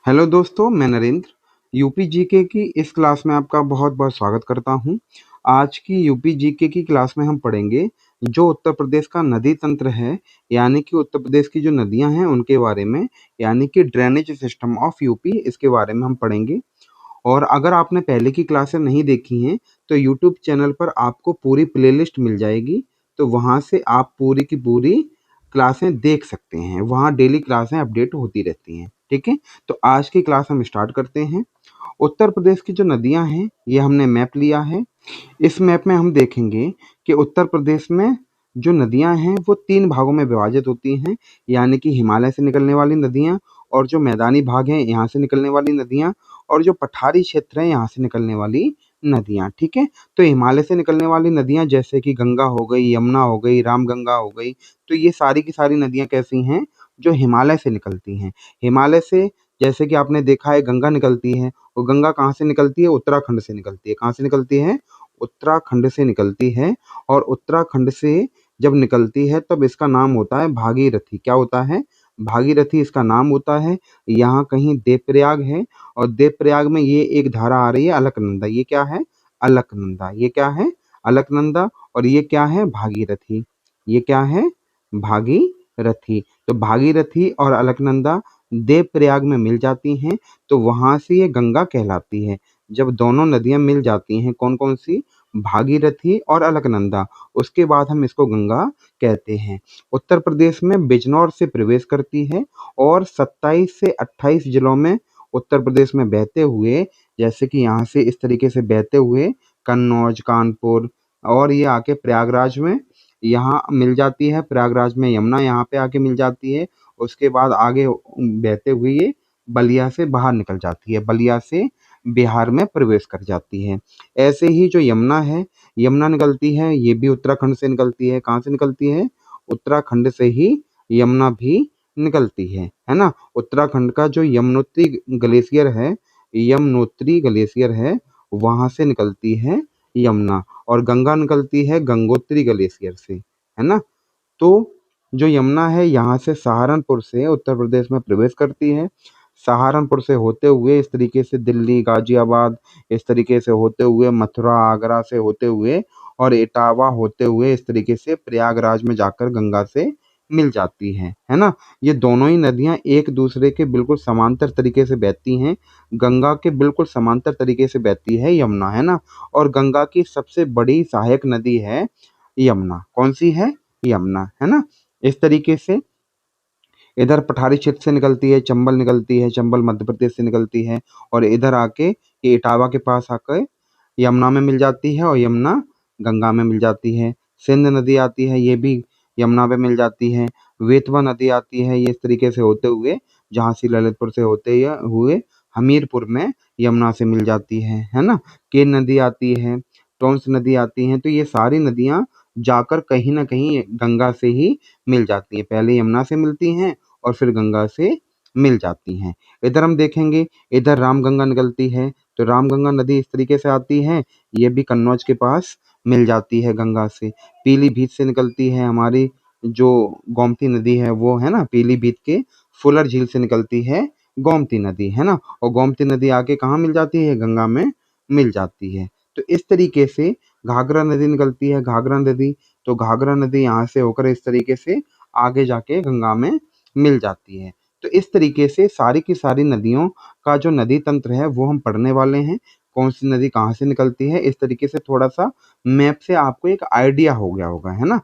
Hello दोस्तों, मैं Narendra UP GK की इस क्लास में आपका बहुत-बहुत स्वागत करता हूं। आज की यूपी जीके की क्लास में हम पढ़ेंगे जो उत्तर प्रदेश का नदी तंत्र है, यानी कि उत्तर प्रदेश की जो नदियां हैं उनके बारे में, यानी कि ड्रेनेज सिस्टम ऑफ यूपी इसके बारे में हम पढ़ेंगे। और अगर आपने पहले की क्लासें नहीं देखी हैं, तो यूट्यूब चैनल पर आपको पूरी प्लेलिस्ट मिल जाएगी, तो वहाँ से आप पूरी की पूरी क्लासें देख सकते हैं। वहाँ डेली क्लासें अपडेट होती रहती हैं, ठीक है? तो आज की क्लास हम स्टार्ट करते हैं। उत्तर प्रदेश की जो नदियाँ हैं, ये हमने मैप लिया है। इस मैप में हम देखेंगे कि उत्तर प्रदेश में जो नदियाँ हैं वो 3 भागों में विभाजित होती हैं, यानी कि हिमालय से निकलने वाली नदियाँ और जो मैदानी भाग हैं यहाँ से निकलने वाली नदियाँ और जो पठारी क्षेत्र हैं यहाँ से निकलने वाली नदियाँ, ठीक है? तो हिमालय से निकलने वाली नदियाँ जैसे कि गंगा हो गई, यमुना हो गई, रामगंगा हो गई, तो ये सारी की सारी नदियाँ कैसी हैं? जो हिमालय से निकलती हैं। हिमालय से जैसे कि आपने देखा है गंगा निकलती है, और गंगा कहाँ से निकलती है? उत्तराखंड से निकलती है। कहाँ से निकलती है? उत्तराखंड से निकलती है और उत्तराखंड से जब निकलती है तब इसका नाम होता है भागीरथी। क्या होता है? भागीरथी इसका नाम होता है। यहाँ कहीं देवप्रयाग है और देवप्रयाग में ये एक धारा आ रही है अलकनंदा। ये क्या है? अलकनंदा। ये क्या है? अलकनंदा। और ये क्या है? भागीरथी। ये क्या है? भागीरथी। तो भागीरथी और अलकनंदा देवप्रयाग में मिल जाती हैं, तो वहाँ से ये गंगा कहलाती है। जब दोनों नदियाँ मिल जाती हैं, कौन-कौन सी? भागीरथी और अलकनंदा, उसके बाद हम इसको गंगा कहते हैं। उत्तर प्रदेश में बिजनौर से प्रवेश करती है और 27 से 28 जिलों में उत्तर प्रदेश में बहते हुए, जैसे कि यहाँ से इस तरीके से बहते हुए कन्नौज, कानपुर और ये आके प्रयागराज में यहाँ मिल जाती है। प्रयागराज में यमुना यहाँ पे आके मिल जाती है। उसके बाद आगे बहते हुए ये बलिया से बाहर निकल जाती है। बलिया से बिहार में प्रवेश कर जाती है। ऐसे ही जो यमुना है, यमुना निकलती है, ये भी उत्तराखंड से निकलती है। कहाँ से निकलती है? उत्तराखंड से ही यमुना भी निकलती है ना? उत्तराखंड का जो यमुनोत्री ग्लेशियर है, वहाँ से निकलती है यमुना और गंगा निकलती है गंगोत्री ग्लेशियर से, है ना? तो जो यमुना है यहाँ से सहारनपुर से उत्तर प्रदेश में प्रवेश करती है। सहारनपुर से होते हुए इस तरीके से दिल्ली, गाजियाबाद, इस तरीके से होते हुए मथुरा, आगरा से होते हुए और इटावा होते हुए इस तरीके से प्रयागराज में जाकर गंगा से मिल जाती हैं, है ना? ये दोनों ही नदियाँ एक दूसरे के बिल्कुल समांतर तरीके से बहती हैं। गंगा के बिल्कुल समांतर तरीके से बहती है यमुना, है ना? और गंगा की सबसे बड़ी सहायक नदी है यमुना। कौन-सी है? यमुना, है ना? इस तरीके से इधर पठारी क्षेत्र से निकलती है, चंबल निकलती है, चंबल मध्य प्रदेश से निकलती है और इधर आके ये इटावा के पास आकर यमुना में मिल जाती है और यमुना गंगा में मिल जाती है। सिंध नदी आती है, ये भी यमुना में मिल जाती है। बेतवा नदी आती है, ये इस तरीके से होते हुए झांसी ललितपुर से होते हुए हमीरपुर में यमुना से मिल जाती है ना? केन नदी आती है, टोंस नदी आती है, तो ये सारी नदियाँ जाकर कहीं न कहीं गंगा से ही मिल जाती हैं। पहले यमुना से मिलती हैं और फिर गंगा से मिल जाती हैं। इधर हम देखेंगे, इधर रामगंगा निकलती है, तो रामगंगा नदी इस तरीके से आती है, ये भी कन्नौज के पास मिल जाती है गंगा से। पीलीभीत से निकलती है हमारी जो गोमती नदी है वो, है ना? पीलीभीत के फुलर झील से निकलती है गोमती नदी, है ना? और गोमती नदी आके कहाँ मिल जाती है? गंगा में मिल जाती है। तो इस तरीके से घाघरा नदी निकलती है, घाघरा नदी, तो घाघरा नदी यहाँ से होकर इस तरीके से आगे जाके गंगा में मिल जाती है। तो इस तरीके से सारी की सारी नदियों का जो नदी तंत्र है वो हम पढ़ने वाले हैं। कौन सी नदी कहाँ से निकलती है, इस तरीके से थोड़ा-सा मैप से आपको एक आइडिया हो गया होगा, है ना?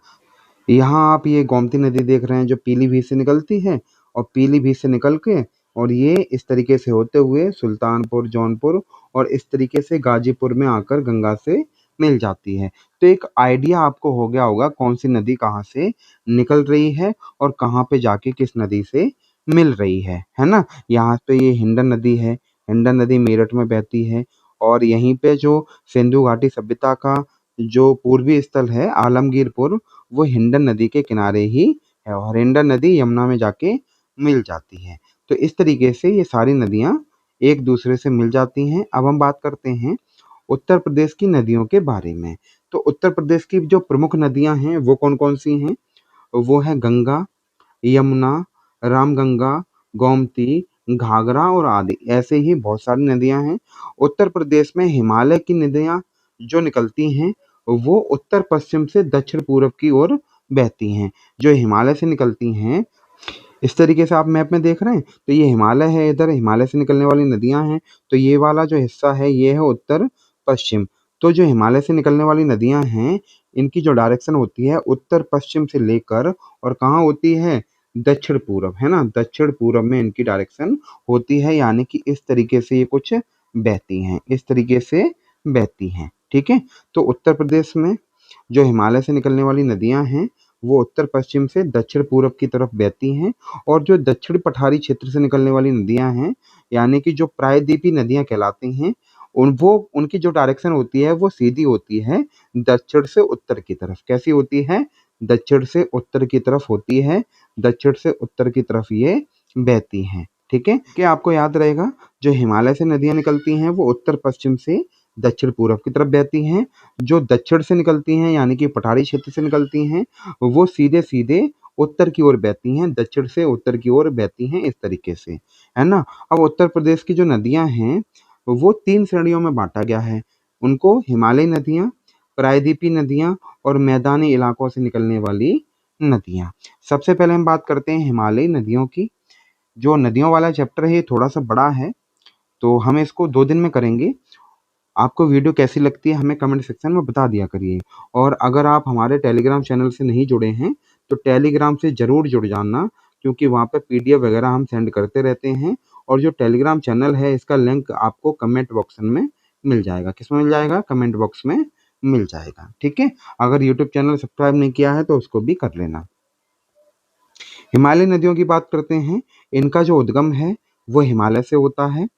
यहाँ आप ये गोमती नदी देख रहे हैं जो पीलीभीत से निकलती है और पीलीभीत से निकल के और ये इस तरीके से होते हुए सुल्तानपुर, जौनपुर और इस तरीके से गाजीपुर में आकर गंगा से मिल जाती है। तो एक आइडिया आपको हो गया होगा कौन सी नदी कहाँ से निकल रही है और कहाँ पे जाके किस नदी से मिल रही है ना? यहाँ पे ये हिंडन नदी है, हिंडन नदी मेरठ में बहती है और यहीं पे जो सिंधु घाटी सभ्यता का जो पूर्वी स्थल है आलमगीरपुर, वो हिंडन नदी के किनारे ही है और हिंडन नदी यमुना में जाके मिल जाती है। तो इस तरीके से ये सारी नदियाँ एक दूसरे से मिल जाती हैं। अब हम बात करते हैं उत्तर प्रदेश की नदियों के बारे में। तो उत्तर प्रदेश की जो प्रमुख नदियाँ हैं वो कौन-कौन सी हैं? वो है गंगा, यमुना, रामगंगा, गोमती, घाघरा और आदि, ऐसे ही बहुत सारी नदियां हैं। उत्तर प्रदेश में हिमालय की नदियां जो निकलती हैं वो उत्तर पश्चिम से दक्षिण पूरब की ओर बहती हैं। जो हिमालय से निकलती हैं, इस तरीके से आप मैप में देख रहे हैं, तो ये हिमालय है, इधर हिमालय से निकलने वाली नदियां हैं। तो ये वाला जो हिस्सा है ये है उत्तर पश्चिम। तो जो हिमालय से निकलने वाली नदियां हैं, इनकी जो डायरेक्शन होती है उत्तर पश्चिम से लेकर और कहाँ होती है, दक्षिण पूरब, है ना, दक्षिण पूरब में इनकी डायरेक्शन होती है। यानी कि इस तरीके से ये कुछ बहती हैं, इस तरीके से बहती हैं। ठीक है, तो उत्तर प्रदेश में जो हिमालय से निकलने वाली नदियां हैं वो उत्तर पश्चिम से दक्षिण पूरब की तरफ बहती हैं। और जो दक्षिण पठारी क्षेत्र से निकलने वाली नदियां हैं, यानी कि जो प्रायद्वीपीय नदियां कहलाती हैं, उनकी जो डायरेक्शन होती है वो सीधी होती है दक्षिण से उत्तर की तरफ। कैसी होती है, दक्षिण से उत्तर की तरफ होती है, दक्षिण से उत्तर की तरफ ये बहती हैं। ठीक है, कि आपको याद रहेगा जो हिमालय से नदियां निकलती हैं वो उत्तर पश्चिम से दक्षिण पूरब की तरफ बहती हैं। जो दक्षिण से निकलती हैं यानी कि पठारी क्षेत्र से निकलती हैं वो सीधे सीधे उत्तर की ओर बहती हैं, दक्षिण से उत्तर की ओर बहती हैं, इस तरीके से, है ना। अब उत्तर प्रदेश की जो नदियां हैं वो 3 श्रेणियों में बांटा गया है उनको: हिमालयी नदियां, प्रायद्वीपीय नदियां और मैदानी इलाकों से निकलने वाली नदियां। सबसे पहले हम बात करते हैं हिमालयी नदियों की। जो नदियों वाला चैप्टर है ये थोड़ा सा बड़ा है, तो हम इसको 2 दिन में करेंगे। आपको वीडियो कैसी लगती है हमें कमेंट सेक्शन में बता दिया करिए। और अगर आप हमारे टेलीग्राम चैनल से नहीं जुड़े हैं तो टेलीग्राम से ज़रूर जुड़ जाना, क्योंकि वहाँ पे पीडीएफ वगैरह हम सेंड करते रहते हैं। और जो टेलीग्राम चैनल है इसका लिंक आपको कमेंट बॉक्स में मिल जाएगा। किसमें मिल जाएगा, कमेंट बॉक्स में मिल जाएगा। ठीक है, अगर यूट्यूब चैनल सब्सक्राइब नहीं किया है तो उसको भी कर लेना। हिमालय नदियों की बात करते हैं। इनका जो उद्गम है वो हिमालय से होता है।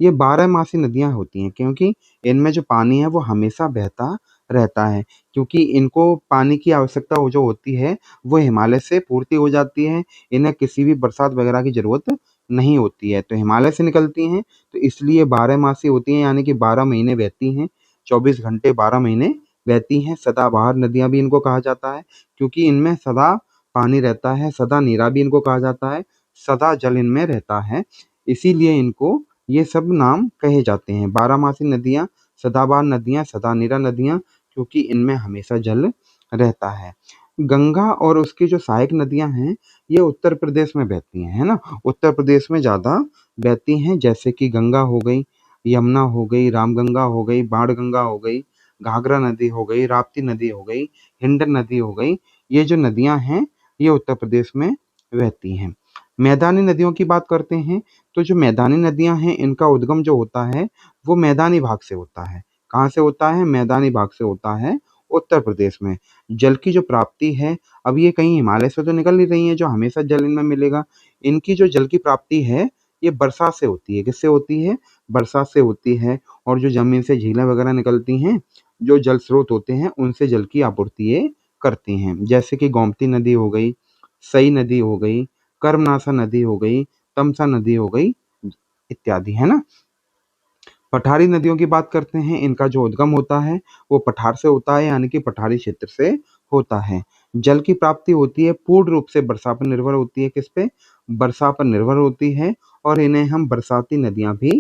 ये बारहमासी नदियाँ होती हैं क्योंकि इनमें जो पानी है वो हमेशा बहता रहता है, क्योंकि इनको पानी की आवश्यकता वो जो होती है वो हिमालय से पूर्ति हो जाती है। इन्हें किसी भी बरसात वगैरह की ज़रूरत नहीं होती है, तो हिमालय से निकलती हैं तो इसलिए बारहमासी होती हैं, यानी कि 12 महीने बहती हैं, 24 घंटे 12 महीने बहती हैं। सदाबहार नदियाँ भी इनको कहा जाता है क्योंकि इनमें सदा पानी रहता है। सदा नीरा भी इनको कहा जाता है, सदा जल इनमें रहता है, इसीलिए इनको ये सब नाम कहे जाते हैं। बारहमासी नदियाँ, सदाबहार नदियाँ, सदानीरा नदियाँ, क्योंकि इनमें हमेशा जल रहता है। गंगा और उसकी जो सहायक नदियाँ हैं ये उत्तर प्रदेश में बहती हैं, है ना। उत्तर प्रदेश में ज़्यादा बहती हैं, जैसे कि गंगा हो गई, यमुना हो गई, रामगंगा हो गई, बाणगंगा हो गई, घाघरा नदी हो गई, राप्ती नदी हो गई, हिंडन नदी हो गई। ये जो नदियाँ हैं ये उत्तर प्रदेश में बहती हैं। मैदानी नदियों की बात करते हैं, तो जो मैदानी नदियाँ हैं इनका उद्गम जो होता है वो मैदानी भाग से होता है। कहाँ से होता है, मैदानी भाग से होता है उत्तर प्रदेश में। जल की जो प्राप्ति है, अब ये कहीं हिमालय से तो निकल नहीं रही है जो हमेशा जल इनमें मिलेगा। इनकी जो जल की प्राप्ति है ये बरसात से होती है। किससे होती है, बरसात से होती है। और जो जमीन से झीलें वगैरह निकलती हैं, जो जल स्रोत होते हैं उनसे जल की आपूर्ति ये करती हैं, जैसे कि गोमती नदी हो गई, सई नदी हो गई, कर्मनाशा नदी हो गई, तमसा नदी हो गई, इत्यादि, है ना। पठारी नदियों की बात करते हैं। इनका जो उद्गम होता है वो पठार से होता है, यानी कि पठारी क्षेत्र से होता है। जल की प्राप्ति होती है पूर्ण रूप से वर्षा पर निर्भर होती है। किस पे, वर्षा पर निर्भर होती है। और इन्हें हम बरसाती नदियां भी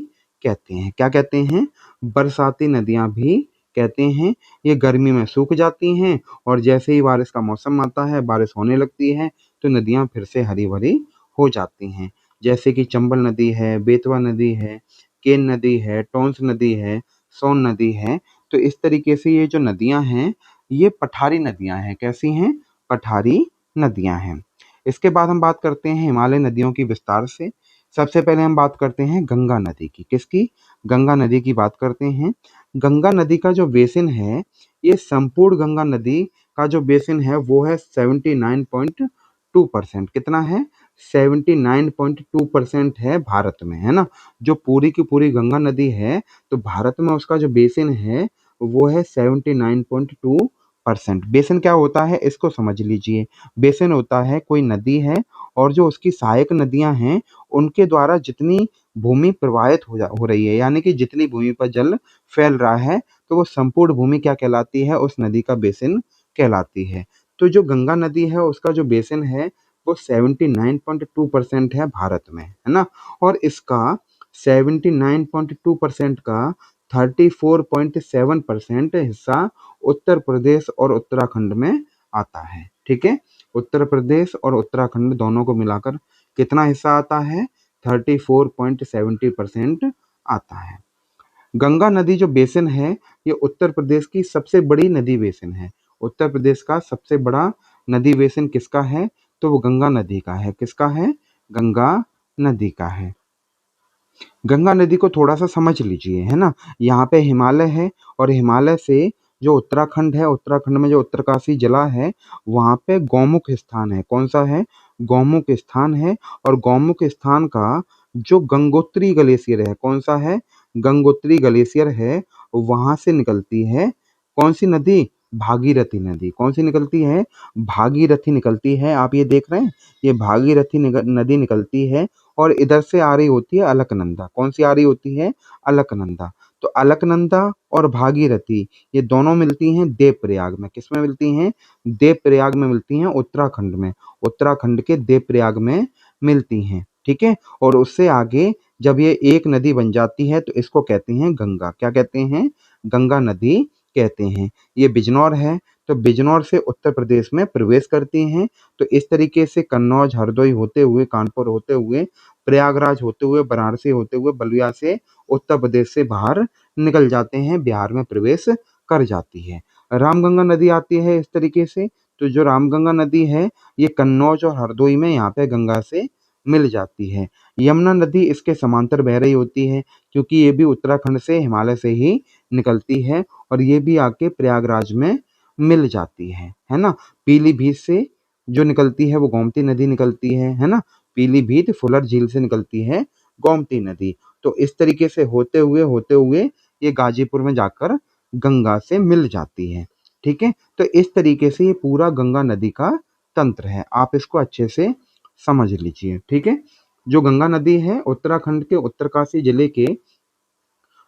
कहते हैं। क्या कहते हैं, बरसाती नदियां भी कहते हैं। ये गर्मी में सूख जाती हैं और जैसे ही बारिश का मौसम आता है, बारिश होने लगती है, तो नदियां फिर से हरी भरी हो जाती हैं। जैसे कि चंबल नदी है, बेतवा नदी है, केन नदी है, टोंस नदी है, सोन नदी है। तो इस तरीके से ये जो नदियां हैं ये पठारी नदियां हैं। कैसी हैं, पठारी नदियां हैं। इसके बाद हम बात करते हैं हिमालय नदियों की विस्तार से। सबसे पहले हम बात करते हैं गंगा नदी की। किसकी, गंगा नदी की बात करते हैं। गंगा नदी का जो बेसिन है, ये संपूर्ण गंगा नदी का जो बेसिन है वो है 79.2%। कितना है, 79.2% है भारत में, है ना। जो पूरी की पूरी गंगा नदी है तो भारत में उसका जो बेसिन है वो है 79.2%। बेसिन क्या होता है इसको समझ लीजिए। बेसिन होता है कोई नदी है और जो उसकी सहायक नदियां हैं उनके द्वारा जितनी भूमि प्रवाहित हो रही है, यानी कि जितनी भूमि पर जल फैल रहा है, तो वो संपूर्ण भूमि क्या कहलाती है, उस नदी का बेसिन कहलाती है। तो जो गंगा नदी है उसका जो बेसिन है वो 79.2% है भारत में, है ना। और इसका 79.2% का 34.7% हिस्सा उत्तर प्रदेश और उत्तराखंड में आता है। ठीक है, उत्तर प्रदेश और उत्तराखंड दोनों को मिलाकर कितना हिस्सा आता है? 34.70% आता है। गंगा नदी जो बेसिन है, ये उत्तर प्रदेश की सबसे बड़ी नदी बेसिन है। उत्तर प्रदेश का सबसे बड़ा नदी बेसिन किसका है? तो वो गंगा नदी का है। किसका है? गंगा नदी का है। गंगा नदी को थोड़ा सा समझ लीजिए, है ना। यहाँ पे हिमालय है और हिमालय से जो उत्तराखंड है, उत्तराखंड में जो उत्तरकाशी जिला है, वहाँ पे गौमुख स्थान है। कौन सा है? गौमुख स्थान है। और गौमुख स्थान का जो गंगोत्री ग्लेशियर है, कौन सा है? गंगोत्री ग्लेशियर है, वहां से निकलती है कौन सी नदी? भागीरथी नदी। कौन सी निकलती है? भागीरथी निकलती है। आप ये देख रहे हैं, ये भागीरथी नदी निकलती है और इधर से आ रही होती है अलकनंदा। कौन सी आ रही होती है? अलकनंदा। तो अलकनंदा और भागीरथी ये दोनों मिलती हैं देवप्रयाग में। किस में मिलती हैं? देवप्रयाग में मिलती हैं, उत्तराखंड में। उत्तराखंड के देवप्रयाग में मिलती हैं। ठीक है, और उससे आगे जब ये एक नदी बन जाती है तो इसको कहते हैं गंगा। क्या कहते हैं? गंगा नदी कहते हैं। ये बिजनौर है, तो बिजनौर से उत्तर प्रदेश में प्रवेश करती हैं। तो इस तरीके से कन्नौज, हरदोई होते हुए, कानपुर होते हुए, प्रयागराज होते हुए, वाराणसी होते हुए, बलिया से उत्तर प्रदेश से बाहर निकल जाते हैं, बिहार में प्रवेश कर जाती है। रामगंगा नदी आती है इस तरीके से। तो जो रामगंगा नदी है, ये कन्नौज और हरदोई में यहाँ पे गंगा से मिल जाती है। यमुना नदी इसके समांतर बह रही होती है, क्योंकि ये भी उत्तराखंड से, हिमालय से ही निकलती है और ये भी आके प्रयागराज में मिल जाती है ना। पीलीभीत से जो निकलती है वो गोमती नदी निकलती है ना। पीलीभीत फुलर झील से निकलती है गोमती नदी। तो इस तरीके से होते हुए ये गाजीपुर में जाकर गंगा से मिल जाती है। ठीक है, तो इस तरीके से ये पूरा गंगा नदी का तंत्र है। आप इसको अच्छे से समझ लीजिए। ठीक है, जो गंगा नदी है उत्तराखंड के उत्तरकाशी जिले के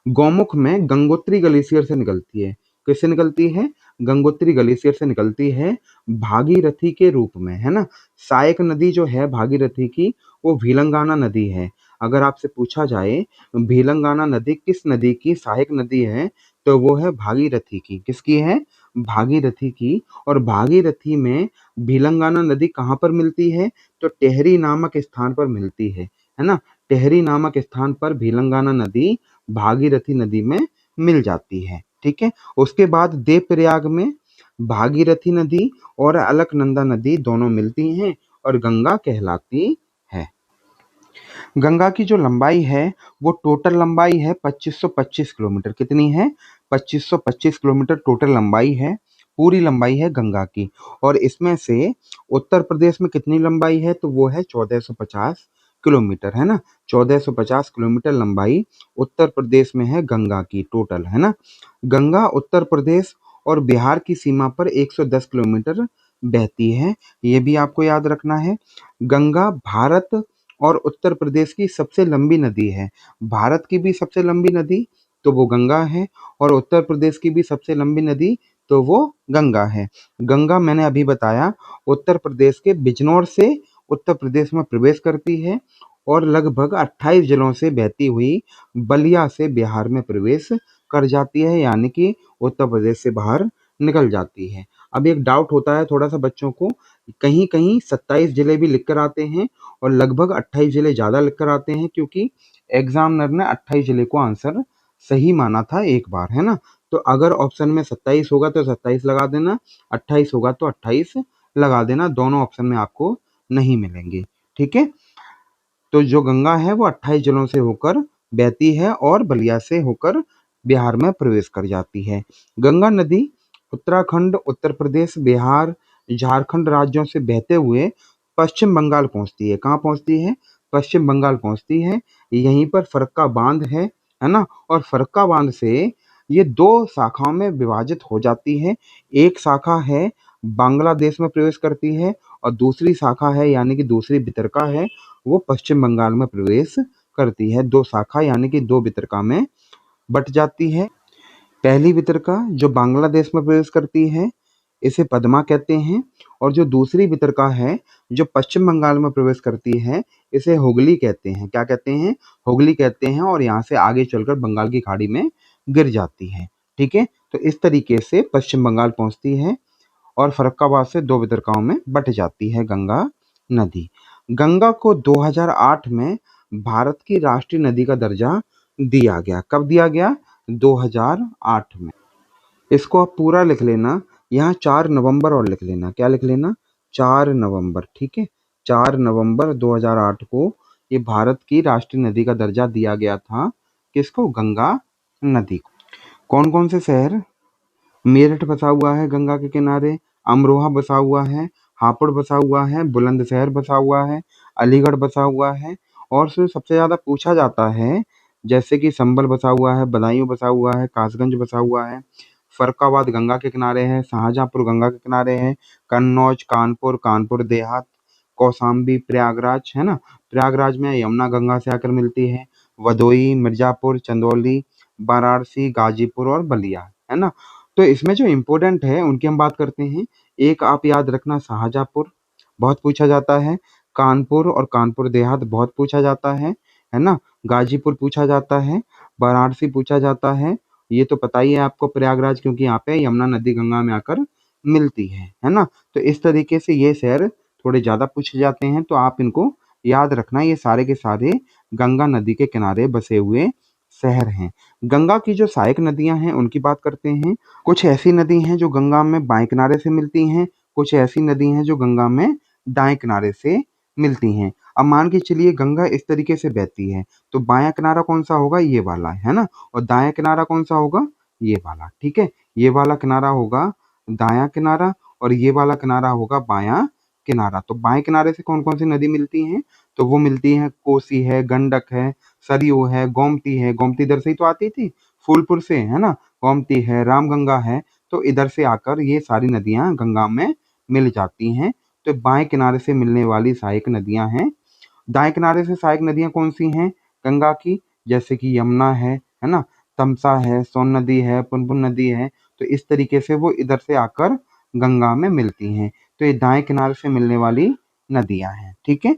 गौमुख में गंगोत्री ग्लेशियर से निकलती है। किससे निकलती है? गंगोत्री ग्लेशियर से निकलती है, भागीरथी के रूप में, है ना। सहायक नदी जो है भागीरथी की, वो भीलंगाना नदी है। अगर आपसे पूछा जाए भीलंगाना नदी किस नदी की सहायक नदी है, तो वो है भागीरथी की। किसकी है? भागीरथी की। और भागीरथी में भीलंगाना नदी कहाँ पर मिलती है? तो टेहरी नामक स्थान पर मिलती है ना। टेहरी नामक स्थान पर भीलंगाना नदी भागीरथी नदी में मिल जाती है। ठीक है, उसके बाद देवप्रयाग में भागीरथी नदी और अलकनंदा नदी दोनों मिलती हैं और गंगा कहलाती है। गंगा की जो लंबाई है, वो टोटल लंबाई है 2525 किलोमीटर। कितनी है? 2525 किलोमीटर टोटल लंबाई है, पूरी लंबाई है गंगा की। और इसमें से उत्तर प्रदेश में कितनी लंबाई है? तो वो है 1450 किलोमीटर, है ना। 1450 किलोमीटर लंबाई उत्तर प्रदेश में है गंगा की टोटल, है ना। गंगा उत्तर प्रदेश और बिहार की सीमा पर 110 किलोमीटर बहती है, ये भी आपको याद रखना है। गंगा भारत और उत्तर प्रदेश की सबसे लंबी नदी है। भारत की भी सबसे लंबी नदी तो वो गंगा है, और उत्तर प्रदेश की भी सबसे लंबी नदी तो वो गंगा है। गंगा मैंने अभी बताया उत्तर प्रदेश के बिजनौर से उत्तर प्रदेश में प्रवेश करती है और लगभग 28 जिलों से बहती हुई बलिया से बिहार में प्रवेश कर जाती है, यानी कि उत्तर प्रदेश से बाहर निकल जाती है। अब एक डाउट होता है थोड़ा सा बच्चों को, कहीं कहीं 27 जिले भी लिख कर आते हैं और लगभग 28 जिले ज़्यादा लिख कर आते हैं, क्योंकि एग्जामिनर ने 28 जिले को आंसर सही माना था एक बार, है ना। तो अगर ऑप्शन में 27 होगा तो 27 लगा देना, 28 होगा तो 28 लगा देना, दोनों ऑप्शन में आपको नहीं मिलेंगे। ठीक है, तो जो गंगा है वो 28 जिलों से होकर बहती है और बलिया से होकर बिहार में प्रवेश कर जाती है। गंगा नदी उत्तराखंड, उत्तर प्रदेश, बिहार, झारखंड राज्यों से बहते हुए पश्चिम बंगाल पहुंचती है। कहाँ पहुंचती है? पश्चिम बंगाल पहुंचती है। यहीं पर फरक्का बांध है ना। और फरक्का बांध से ये दो शाखाओं में विभाजित हो जाती है। एक शाखा है बांग्लादेश में प्रवेश करती है और दूसरी शाखा है, यानी कि दूसरी वितरका है, वो पश्चिम बंगाल में प्रवेश करती है। दो शाखा यानी कि दो वितरका में बट जाती है। पहली वितरका जो बांग्लादेश में प्रवेश करती है, इसे पद्मा कहते हैं। और जो दूसरी वितरका है जो पश्चिम बंगाल में प्रवेश करती है, इसे हुगली कहते हैं। क्या कहते हैं? हुगली कहते हैं, और यहाँ से आगे चलकर बंगाल की खाड़ी में गिर जाती है। ठीक है, तो इस तरीके से पश्चिम बंगाल पहुंचती है और फर्रुखाबाद से दो वितरकाओं में बट जाती है गंगा नदी। गंगा को 2008 में भारत की राष्ट्रीय नदी का दर्जा दिया गया। कब दिया गया? 2008 में। इसको आप पूरा लिख लेना, यहाँ 4 नवंबर और लिख लेना। क्या लिख लेना? 4 नवंबर। ठीक है, 4 नवंबर 2008 को ये भारत की राष्ट्रीय नदी का दर्जा दिया गया था। किसको? गंगा नदी को। कौन कौन से शहर? मेरठ बसा हुआ है गंगा के किनारे, अमरोहा बसा हुआ है, हापुड़ बसा हुआ है, बुलंदशहर बसा हुआ है, अलीगढ़ बसा हुआ है। और फिर सबसे ज़्यादा पूछा जाता है, जैसे कि संभल बसा हुआ है, बदायूं बसा हुआ है, कासगंज बसा हुआ है, फर्रुखाबाद गंगा के किनारे है, शाहजहांपुर गंगा के किनारे है, कन्नौज, कानपुर, कानपुर देहात, कौशाम्बी, प्रयागराज, है ना। प्रयागराज में यमुना गंगा से आकर मिलती है। भदोई, मिर्जापुर, चंदौली, वाराणसी, गाजीपुर और बलिया, है ना। तो इसमें जो इम्पोर्टेंट है उनकी हम बात करते हैं। एक आप याद रखना, शाहजहांपुर बहुत पूछा जाता है, कानपुर और कानपुर देहात बहुत पूछा जाता है ना। गाजीपुर पूछा जाता है, वाराणसी पूछा जाता है। ये तो पता ही है आपको, प्रयागराज, क्योंकि यहाँ पे यमुना नदी गंगा में आकर मिलती है ना। तो इस तरीके से ये शहर थोड़े ज़्यादा पूछे जाते हैं, तो आप इनको याद रखना। ये सारे के सारे गंगा नदी के किनारे बसे हुए शहर हैं। गंगा की जो सहायक नदियां हैं उनकी बात करते हैं। कुछ ऐसी नदी हैं जो गंगा में बाएं किनारे से मिलती हैं, कुछ ऐसी नदी हैं जो गंगा में दाएं किनारे से मिलती हैं। अब मान के चलिए गंगा इस तरीके से बहती है, तो बायां किनारा कौन सा होगा? ये वाला, है ना। और दायां किनारा कौन सा होगा? ये वाला। ठीक है, ये वाला किनारा होगा दायां किनारा और ये वाला किनारा होगा बायां किनारा। तो बाएं किनारे से कौन कौन सी नदी मिलती हैं? तो वो मिलती हैं कोसी है, गंडक है, सरयू है, गोमती है। गोमती इधर से ही तो आती थी, फूलपुर से, है ना। गोमती है, रामगंगा है, तो इधर से आकर ये सारी नदियां गंगा में मिल जाती हैं। तो बाएं किनारे से मिलने वाली सहायक नदियां हैं। दाएं किनारे से सहायक नदियां कौन सी हैं गंगा की? जैसे कि यमुना है ना, तमसा है, सोन नदी है, पुनपुन नदी है। तो इस तरीके से वो इधर से आकर गंगा में मिलती हैं। तो ये दाएं किनारे से मिलने वाली नदियां हैं। ठीक है,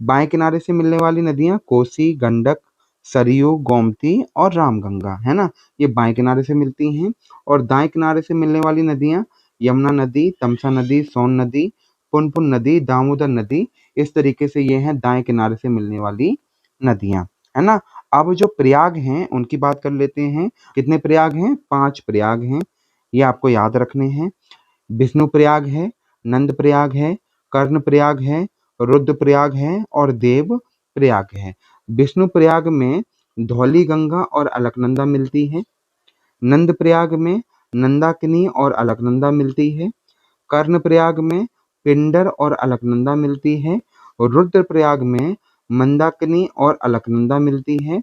बाएं किनारे से मिलने वाली नदियां कोसी, गंडक, सरयू, गोमती और रामगंगा, है ना। ये बाएं किनारे से मिलती हैं। और दाएं किनारे से मिलने वाली नदियां यमुना नदी, तमसा नदी, सोन नदी, पुनपुन नदी, दामोदर नदी। इस तरीके से ये हैं दाएं किनारे से मिलने वाली नदियां, है ना। अब जो प्रयाग हैं उनकी बात कर लेते हैं। कितने प्रयाग हैं? 5 प्रयाग हैं, ये आपको याद रखने हैं। विष्णु प्रयाग है, नंद प्रयाग है, कर्ण प्रयाग है, रुद्र प्रयाग है और देव प्रयाग है। विष्णु प्रयाग में धौली गंगा और अलकनंदा मिलती है। नंद प्रयाग में नंदाकिनी और अलकनंदा मिलती है। कर्ण प्रयाग में पिंडर और अलकनंदा मिलती है। रुद्र प्रयाग में मंदाकिनी और अलकनंदा मिलती है।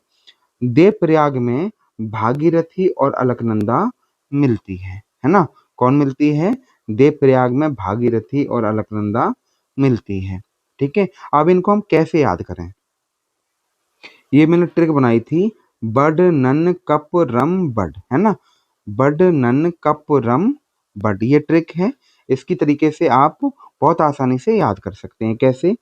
देव प्रयाग में भागीरथी और अलकनंदा मिलती है ना। कौन मिलती है? देव प्रयाग में भागीरथी और अलकनंदा मिलती है। ठीक है, अब इनको हम कैसे याद करें? ये मैंने ट्रिक बनाई थी, बड नन कप रम बड, है ना। बड नन कप रम बड, ये ट्रिक है। इसकी तरीके से आप बहुत आसानी से याद कर सकते हैं। कैसे?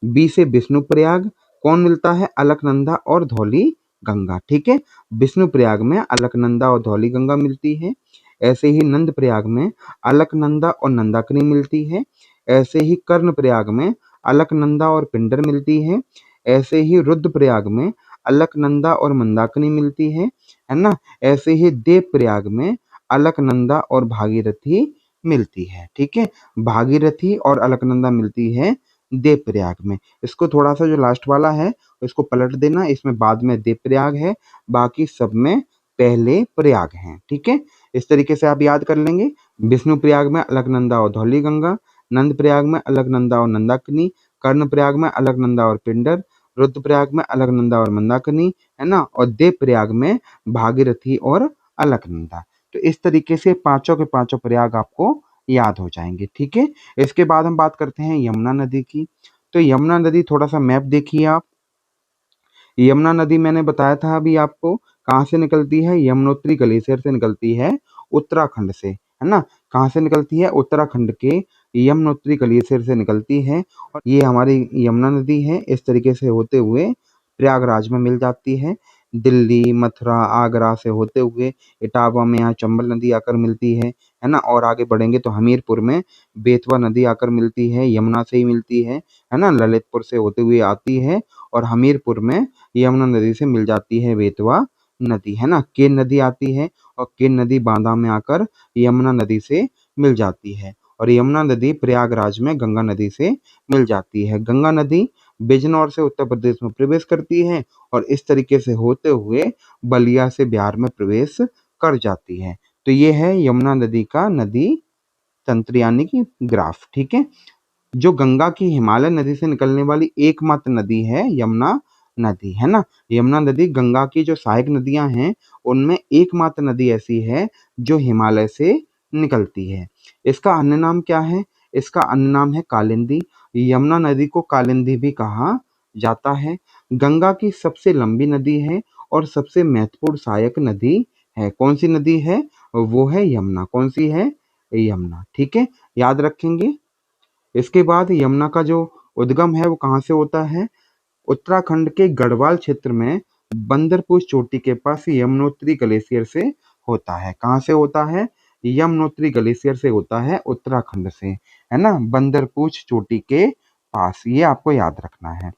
बी से विष्णु प्रयाग, कौन मिलता है? अलकनंदा और धौली गंगा। ठीक है, विष्णु प्रयाग में अलकनंदा और धौली गंगा मिलती है। ऐसे ही नंद प्रयाग में अलकनंदा और नंदाकिनी मिलती है। ऐसे ही कर्ण प्रयाग में अलकनंदा और पिंडर मिलती है। ऐसे ही रुद्र प्रयाग में अलकनंदा और मंदाकिनी मिलती है ना। ऐसे ही देव प्रयाग में अलकनंदा और भागीरथी मिलती है। ठीक है, भागीरथी और अलकनंदा मिलती है देव प्रयाग में। इसको थोड़ा सा जो लास्ट वाला है इसको पलट देना, इसमें बाद में देव प्रयाग है, बाकी सब में पहले प्रयाग हैं। ठीक है, इस तरीके से आप याद कर लेंगे। विष्णु प्रयाग में अलकनंदा और धौली गंगा, नंद प्रयाग में अलकनंदा और नंदाकिनी, कर्ण प्रयाग में अलकनंदा और पिंडर, रुद्र प्रयाग में अलकनंदा और मंदाकिनी, है ना। और देव प्रयाग में भागीरथी और अलकनंदा। तो इस तरीके से पांचों के पांचों प्रयाग आपको याद हो जाएंगे। ठीक है, इसके बाद हम बात करते हैं यमुना नदी की। तो यमुना नदी, थोड़ा सा मैप देखिए आप। यमुना नदी मैंने बताया था अभी आपको, कहाँ से निकलती है? यमुनोत्री ग्लेशियर से निकलती है, उत्तराखंड से। है ना। कहाँ से निकलती है? उत्तराखंड के यमुनोत्री ग्लेशियर से निकलती है और ये हमारी यमुना नदी है। इस तरीके से होते हुए प्रयागराज में मिल जाती है। दिल्ली, मथुरा, आगरा से होते हुए इटावा में यहाँ चंबल नदी आकर मिलती है ना। और आगे बढ़ेंगे तो हमीरपुर में बेतवा नदी आकर मिलती है, यमुना से ही मिलती है ना। ललितपुर से होते हुए आती है और हमीरपुर में यमुना नदी से मिल जाती है बेतवा नदी, है ना। केन नदी आती है और केन नदी बांदा में आकर यमुना नदी से मिल जाती है और यमुना नदी प्रयागराज में गंगा नदी से मिल जाती है। गंगा नदी बिजनौर से उत्तर प्रदेश में प्रवेश करती है और इस तरीके से होते हुए बलिया से बिहार में प्रवेश कर जाती है। तो ये है यमुना नदी का नदी तंत्र यानी कि ग्राफ, ठीक है। जो गंगा की हिमालय नदी से निकलने वाली एकमात्र नदी है यमुना नदी, है ना। यमुना नदी गंगा की जो सहायक नदियां हैं उनमें एकमात्र नदी ऐसी है जो हिमालय से निकलती है। इसका अन्य नाम क्या है? इसका अन्य नाम है कालिंदी। यमुना नदी को कालिंदी भी कहा जाता है। गंगा की सबसे लंबी नदी है और सबसे महत्वपूर्ण सहायक नदी है। कौन सी नदी है? वो है यमुना। कौन सी है? यमुना, ठीक है, याद रखेंगे। इसके बाद यमुना का जो उद्गम है वो कहाँ से होता है? उत्तराखंड के गढ़वाल क्षेत्र में बंदरपूछ चोटी के पास यमुनोत्री ग्लेशियर से होता है। कहाँ से होता है? यमुनोत्री ग्लेशियर से होता है, उत्तराखंड से, है ना। बंदरपूछ चोटी के पास, ये आपको याद रखना है।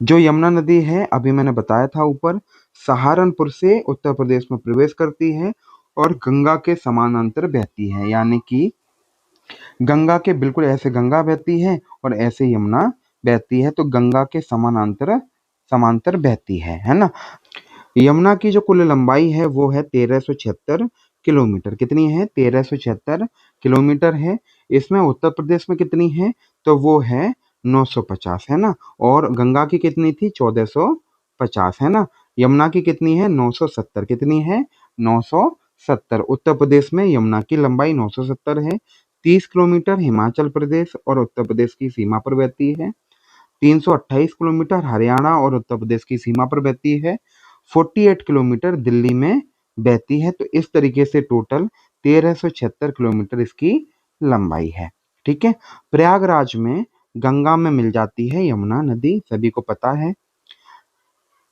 जो यमुना नदी है अभी मैंने बताया था ऊपर, सहारनपुर से उत्तर प्रदेश में प्रवेश करती है और गंगा के समानांतर बहती है, यानी कि गंगा के बिल्कुल ऐसे गंगा बहती है और ऐसे यमुना बहती है, तो गंगा के समानांतर समांतर बहती है ना। यमुना की जो कुल लंबाई है वो है 1376 किलोमीटर। कितनी है? 1376 किलोमीटर है। इसमें उत्तर प्रदेश में कितनी है? तो वो है 950, है ना। और गंगा की कितनी थी? 1450, है ना। यमुना की कितनी है? 970। कितनी है? 970। उत्तर प्रदेश में यमुना की लंबाई 970 है। 30 किलोमीटर हिमाचल प्रदेश और उत्तर प्रदेश की सीमा पर बहती है। 328 किलोमीटर हरियाणा और उत्तर प्रदेश की सीमा पर बहती है। 48 किलोमीटर दिल्ली में बहती है। तो इस तरीके से टोटल 1376 किलोमीटर इसकी लंबाई है, ठीक है। प्रयागराज में गंगा में मिल जाती है यमुना नदी, सभी को पता है।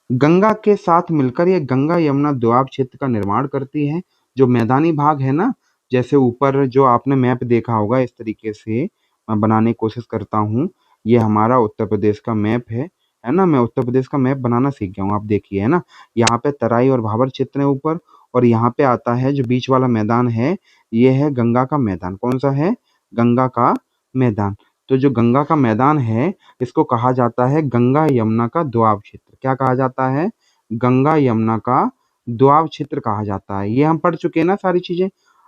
गंगा के साथ मिलकर ये गंगा यमुना दोआब क्षेत्र का निर्माण करती है। जो मैदानी भाग है ना, जैसे ऊपर जो आपने मैप देखा होगा, इस तरीके से मैं बनाने की कोशिश करता हूँ। ये हमारा उत्तर प्रदेश का मैप है ना। मैं उत्तर प्रदेश का मैप बनाना सीख गया हूँ, आप देखिए, है ना। यहाँ पे तराई और भाबर क्षेत्र है ऊपर, और यहाँ पे आता है जो बीच वाला मैदान है, ये है गंगा का मैदान। कौन सा है? गंगा का मैदान। तो जो गंगा का मैदान है इसको कहा जाता है गंगा यमुना का दोआब क्षेत्र। क्या कहा जाता है? गंगा यमुना का दोआब क्षेत्र कहा जाता है। ये हम पढ़ चुके हैं ना सारी चीजें।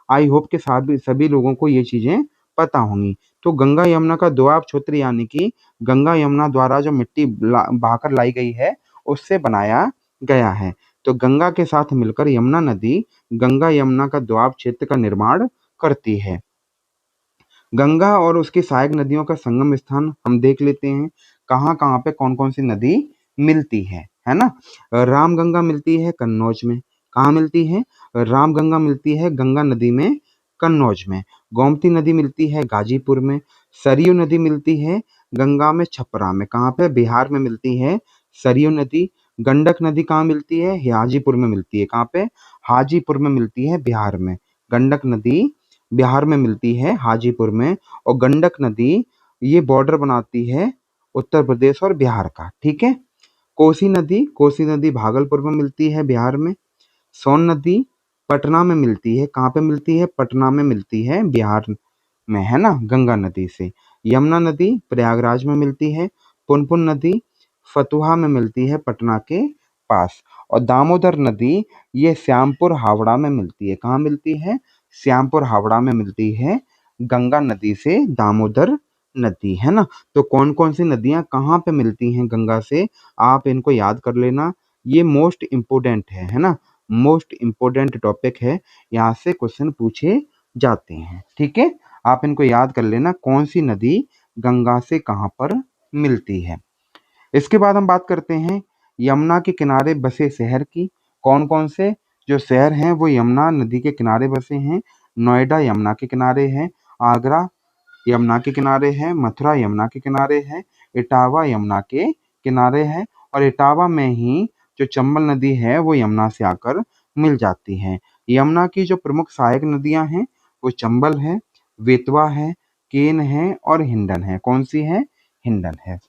आई होप के सभी लोगों को ये चीजें पता होंगी। तो गंगा यमुना का दोआब क्षेत्र यानी कि गंगा यमुना द्वारा जो मिट्टी बहाकर लाई गई है उससे बनाया गया है। तो गंगा के साथ मिलकर यमुना नदी गंगा यमुना का दोआब क्षेत्र का निर्माण करती है। गंगा और उसकी सहायक नदियों का संगम स्थान हम देख लेते हैं। कहाँ कहाँ पे कौन कौन सी नदी मिलती है ना। रामगंगा मिलती है कन्नौज में। कहाँ मिलती है? रामगंगा मिलती है गंगा नदी में कन्नौज में। गोमती नदी मिलती है गाजीपुर में। सरयू नदी मिलती है गंगा में छपरा में। कहाँ पे? बिहार में मिलती है सरयू नदी। गंडक नदी कहाँ मिलती है? हाजीपुर में मिलती है। कहाँ पे? हाजीपुर में मिलती है, बिहार में। गंडक नदी बिहार में मिलती है हाजीपुर में। और गंडक नदी ये बॉर्डर बनाती है उत्तर प्रदेश और बिहार का, ठीक है। कोसी नदी भागलपुर में मिलती है, बिहार में। सोन नदी पटना में मिलती है। कहाँ पे मिलती है? पटना में मिलती है, बिहार में, है ना, गंगा नदी से। यमुना नदी प्रयागराज में मिलती है। पुनपुन नदी फतुहा में मिलती है, पटना के पास। और दामोदर नदी ये श्यामपुर हावड़ा में मिलती है। कहाँ मिलती है? श्यामपुर हावड़ा में मिलती है गंगा नदी से दामोदर नदी, है ना। तो कौन कौन सी नदियां कहाँ पे मिलती हैं गंगा से, आप इनको याद कर लेना। ये मोस्ट इम्पोर्टेंट है ना। मोस्ट इम्पोर्टेंट टॉपिक है, यहाँ से क्वेश्चन पूछे जाते हैं, ठीक है। आप इनको याद कर लेना, कौन सी नदी गंगा से कहाँ पर मिलती है। इसके बाद हम बात करते हैं यमुना के किनारे बसे शहर की। कौन कौन से जो शहर हैं वो यमुना नदी के किनारे बसे हैं? नोएडा यमुना के किनारे है, आगरा यमुना के किनारे है, मथुरा यमुना के किनारे है, इटावा यमुना के किनारे है और इटावा में ही जो चंबल नदी है वो यमुना से आकर मिल जाती है। यमुना की जो प्रमुख सहायक नदियां हैं वो चंबल है, बेतवा है, केन है और हिंडन है। कौन सी है? हिंडन है।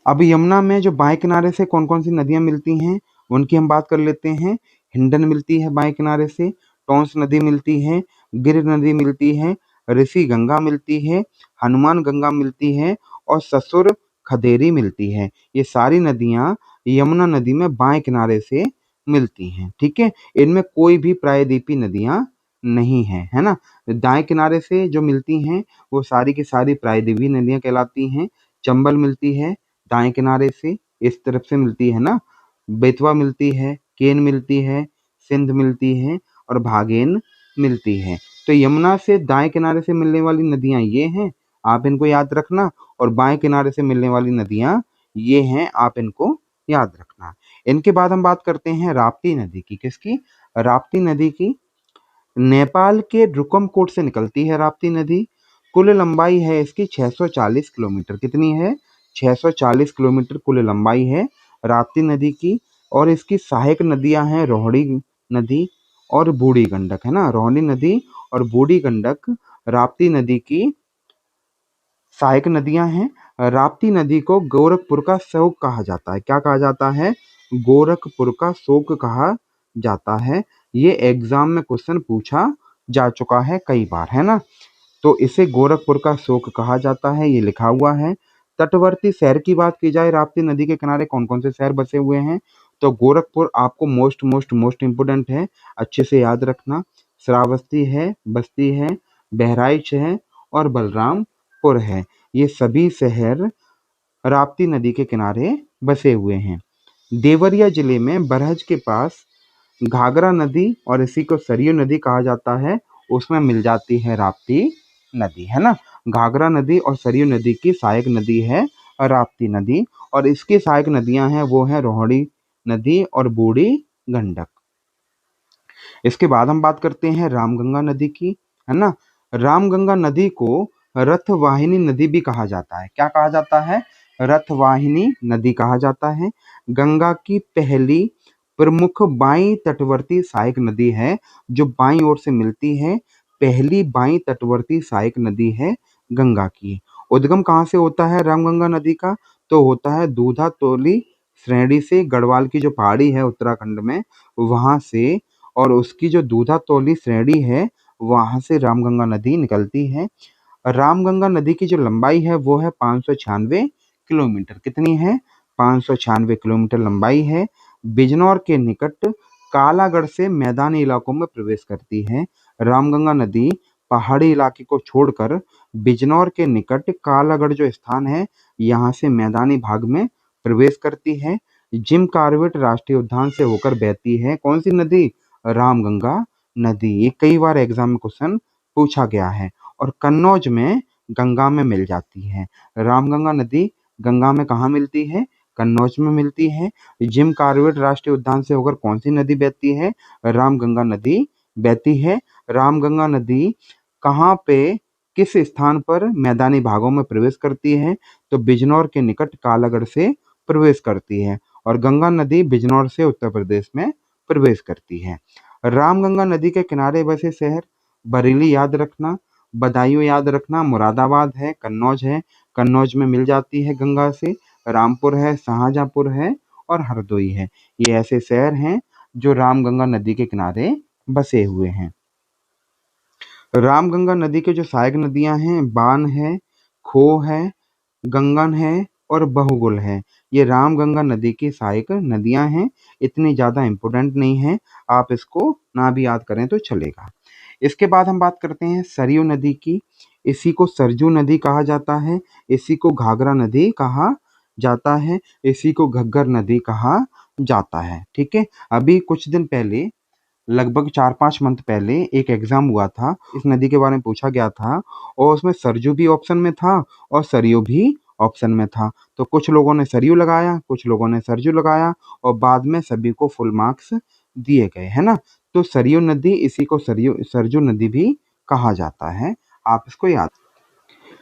अब यमुना में जो बाएं किनारे से कौन कौन सी नदियां मिलती हैं उनकी हम बात कर लेते हैं। हिंडन मिलती है बाएं किनारे से, टोंस नदी मिलती है, गिर नदी मिलती है, ऋषि गंगा मिलती है, हनुमान गंगा मिलती है और ससुर खदेरी मिलती है। ये सारी नदियां यमुना नदी में बाएं किनारे से मिलती हैं। ठीक है, इनमें कोई भी प्रायद्वीपीय नदियां नहीं है, है ना। दाएं किनारे से जो मिलती हैं वो सारी की सारी प्रायद्वीपीय नदियां कहलाती हैं। चंबल मिलती है दाएं किनारे से, इस तरफ से मिलती है ना, बेतवा मिलती है, केन मिलती है, सिंध मिलती है और भागेन मिलती है। तो यमुना से दाएं किनारे से मिलने वाली नदियां ये हैं, आप इनको याद रखना, और बाएं किनारे से मिलने वाली नदियां ये हैं, आप इनको याद रखना। इनके बाद हम बात करते हैं राप्ती नदी की। किसकी? राप्ती नदी की। नेपाल के रुकमकोट से निकलती है राप्ती नदी। कुल लंबाई है इसकी 640 किलोमीटर। कितनी है? 640 किलोमीटर कुल लंबाई है राप्ती नदी की। और इसकी सहायक नदियां हैं रोहिणी नदी और बूढ़ी गंडक, है ना। रोहिणी नदी और बूढ़ी गंडक राप्ती नदी की सहायक नदियां हैं। राप्ती नदी को गोरखपुर का शोक कहा जाता है। क्या कहा जाता है? गोरखपुर का शोक कहा जाता है। ये एग्जाम में क्वेश्चन पूछा जा चुका है कई बार, है ना। तो इसे गोरखपुर का शोक कहा जाता है, ये लिखा हुआ है। तटवर्ती शहर की बात की जाए, राप्ती नदी के किनारे कौन कौन से शहर बसे हुए हैं, तो गोरखपुर आपको मोस्ट इम्पोर्टेंट है, अच्छे से याद रखना। श्रावस्ती है, बस्ती है, बहराइच है और बलरामपुर है। ये सभी शहर राप्ती नदी के किनारे बसे हुए हैं। देवरिया जिले में बरहज के पास घाघरा नदी और इसी को सरयू नदी कहा जाता है, उसमें मिल जाती है राप्ती नदी, है ना। घाघरा नदी और सरयू नदी की सहायक नदी है राप्ती नदी, और इसकी सहायक नदियां हैं वो है रोहिणी नदी और बूढ़ी गंडक। इसके बाद हम बात करते हैं रामगंगा नदी की, है ना। रामगंगा नदी को रथवाहिनी नदी भी कहा जाता है। क्या कहा जाता है? रथवाहिनी नदी कहा जाता है। गंगा की पहली प्रमुख बाई तटवर्ती सहायक नदी है, जो बाईं ओर से मिलती है। पहली बाई तटवर्ती सहायक नदी है गंगा की। उद्गम कहाँ से होता है रामगंगा नदी का? तो होता है दूधा तोली श्रेणी से, गढ़वाल की जो पहाड़ी है उत्तराखंड में, वहां से। और उसकी जो दूधा तोली श्रेणी है वहां से रामगंगा नदी निकलती है। रामगंगा नदी की जो लंबाई है वो है 596 किलोमीटर। कितनी है? 596 किलोमीटर लंबाई है। बिजनौर के निकट कालागढ़ से मैदानी इलाकों में प्रवेश करती है। रामगंगा नदी पहाड़ी इलाके को छोड़कर बिजनौर के निकट कालागढ़ जो स्थान है यहाँ से मैदानी भाग में प्रवेश करती है। जिम कॉर्बेट राष्ट्रीय उद्यान से होकर बहती है। कौन सी नदी? रामगंगा नदी। ये कई बार एग्जाम में क्वेश्चन पूछा गया है। और कन्नौज में गंगा में मिल जाती है। रामगंगा नदी गंगा में कहाँ मिलती है? कन्नौज में मिलती है। जिम कॉर्बेट राष्ट्रीय उद्यान से होकर कौन सी नदी बहती है? रामगंगा नदी बहती है। रामगंगा नदी कहाँ पे, किस स्थान पर मैदानी भागों में प्रवेश करती है? तो बिजनौर के निकट कालागढ़ से प्रवेश करती है। और गंगा नदी बिजनौर से उत्तर प्रदेश में प्रवेश करती है। रामगंगा नदी के किनारे बसे शहर, बरेली याद रखना, बदायूं याद रखना, मुरादाबाद है, कन्नौज है, कन्नौज में मिल जाती है गंगा से, रामपुर है, शाहजहांपुर है और हरदोई है। ये ऐसे शहर हैं जो रामगंगा नदी के किनारे बसे हुए हैं। रामगंगा नदी के जो सहायक नदियां हैं, बान है, खो है, गंगन है और बहुगुल है। ये रामगंगा नदी की सहायक नदियां हैं, इतनी ज़्यादा इम्पोर्टेंट नहीं है, आप इसको ना भी याद करें तो चलेगा। इसके बाद हम बात करते हैं सरयू नदी की। इसी को सरजू नदी कहा जाता है, इसी को घाघरा नदी कहा जाता है, इसी को घग्गर नदी कहा जाता है। ठीक है, अभी कुछ दिन पहले, लगभग 4-5 मंथ पहले एक एग्जाम हुआ था, इस नदी के बारे में पूछा गया था और उसमें सरजू भी ऑप्शन में था और सरयू भी ऑप्शन में था। तो कुछ लोगों ने सरयू लगाया, कुछ लोगों ने सरजू लगाया और बाद में सभी को फुल मार्क्स दिए गए, है ना। तो सरयू नदी, इसी को सरजू नदी भी कहा जाता है। आप इसको याद।